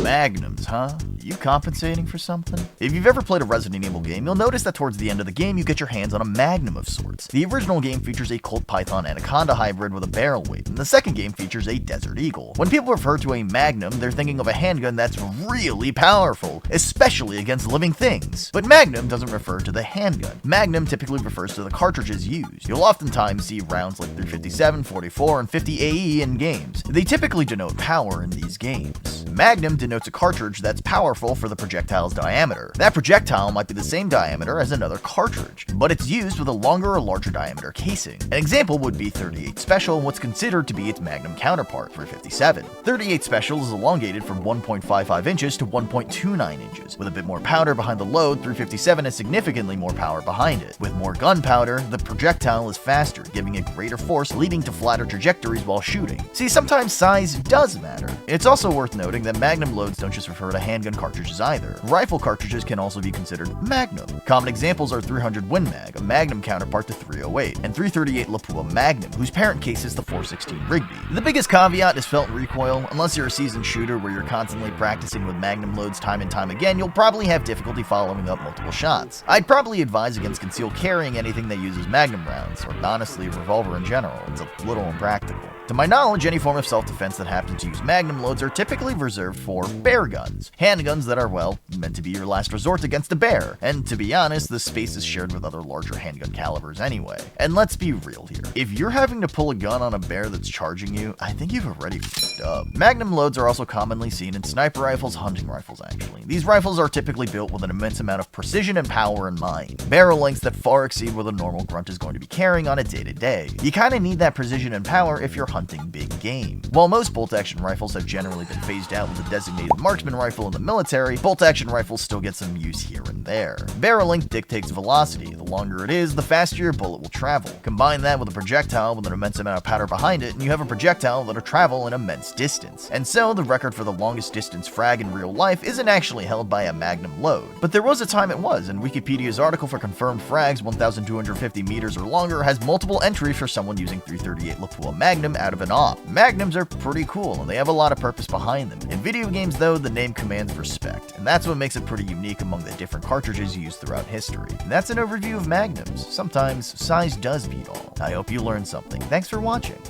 Magnums, huh? You compensating for something? If you've ever played a Resident Evil game, you'll notice that towards the end of the game you get your hands on a Magnum of sorts. The original game features a Colt Python Anaconda hybrid with a barrel weight, and the second game features a Desert Eagle. When people refer to a Magnum, they're thinking of a handgun that's really powerful, especially against living things. But Magnum doesn't refer to the handgun. Magnum typically refers to the cartridges used. You'll oftentimes see rounds like 357, 44, and 50 AE in games. They typically denote power in these games. Magnum denotes a cartridge that's powerful for the projectile's diameter. That projectile might be the same diameter as another cartridge, but it's used with a longer or larger diameter casing. An example would be 38 Special and what's considered to be its Magnum counterpart, 357. 38 Special is elongated from 1.55 inches to 1.29 inches. With a bit more powder behind the load, 357 has significantly more power behind it. With more gunpowder, the projectile is faster, giving it greater force, leading to flatter trajectories while shooting. See, sometimes size does matter. It's also worth noting that Magnum loads don't just refer to handgun cartridges either. Rifle cartridges can also be considered Magnum. Common examples are 300 Win Mag, a Magnum counterpart to 308, and 338 Lapua Magnum, whose parent case is the 416 Rigby. The biggest caveat is felt recoil. Unless you're a seasoned shooter where you're constantly practicing with Magnum loads time and time again, you'll probably have difficulty following up multiple shots. I'd probably advise against concealed carrying anything that uses Magnum rounds, or honestly a revolver in general. It's a little impractical. To my knowledge, any form of self-defense that happens to use Magnum loads are typically reserved for bear guns, handguns that are, well, meant to be your last resort against a bear, and to be honest, this space is shared with other larger handgun calibers anyway. And let's be real here, if you're having to pull a gun on a bear that's charging you, I think you've already f***ed up. Magnum loads are also commonly seen in sniper rifles, hunting rifles actually. These rifles are typically built with an immense amount of precision and power in mind, barrel lengths that far exceed what a normal grunt is going to be carrying on a day-to-day. You kinda need that precision and power if you're hunting big game. While most bolt-action rifles have generally been phased out with a designated marksman rifle in the military, bolt-action rifles still get some use here and there. Barrel length dictates velocity. The longer it is, the faster your bullet will travel. Combine that with a projectile with an immense amount of powder behind it, and you have a projectile that'll travel an immense distance. And so, the record for the longest distance frag in real life isn't actually held by a Magnum load. But there was a time it was, and Wikipedia's article for confirmed frags 1,250 meters or longer has multiple entries for someone using 338 Lapua Magnum out of an op. Magnums are pretty cool, and they have a lot of purpose behind them. In video games, though, the name commands respect, and that's what makes it pretty unique among the different cartridges used throughout history. And that's an overview of Magnums. Sometimes, size does beat all. I hope you learned something. Thanks for watching.